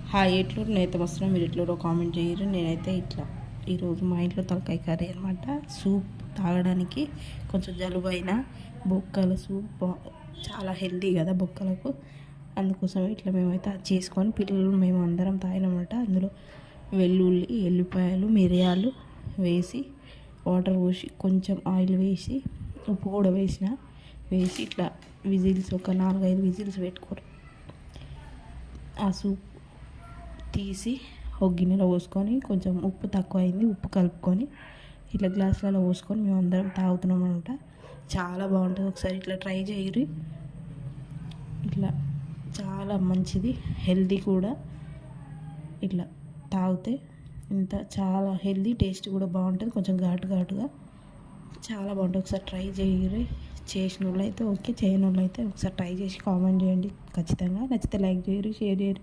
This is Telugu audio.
హాయ్ ఎట్లు నేనైతే వస్తున్నా, మీరు ఎట్లూరో కామెంట్ చేయరు. నేనైతే ఇట్లా ఈరోజు మా ఇంట్లో తలకాయ కర్రీ అనమాట. సూప్ తాగడానికి కొంచెం జలుబు అయినా బొక్కల సూప్ చాలా హెల్తీ కదా బొక్కలకు. అందుకోసం ఇట్లా మేమైతే అది చేసుకొని పిల్లలు మేము అందరం తాగినమాట. అందులో వెల్లుల్లి, ఎల్లిపాయలు, మిరియాలు వేసి వాటర్ పోసి కొంచెం ఆయిల్ వేసి ఉప్పు కూడా వేసి ఇట్లా విజిల్స్ ఒక 4-5 విజిల్స్ పెట్టుకోరు. ఆ సూప్ తీసి ఒక గిన్నెలో పోసుకొని కొంచెం ఉప్పు తక్కువ అయింది, ఉప్పు కలుపుకొని ఇట్లా గ్లాసులలో పోసుకొని మేము అందరం తాగుతున్నాం అనమాట. చాలా బాగుంటుంది, ఒకసారి ఇట్లా ట్రై చేయరు. ఇట్లా చాలా మంచిది, హెల్తీ కూడా. ఇట్లా తాగితే చాలా హెల్తీ, టేస్ట్ కూడా బాగుంటుంది. కొంచెం ఘాటుగా చాలా బాగుంటుంది. ఒకసారి ట్రై చేయరు. చేసిన వాళ్ళు అయితే ఓకే, చేయని వాళ్ళు అయితే ఒకసారి ట్రై చేసి కామెంట్ చేయండి ఖచ్చితంగా. నచ్చితే లైక్ చేయరు, షేర్ చేయరు.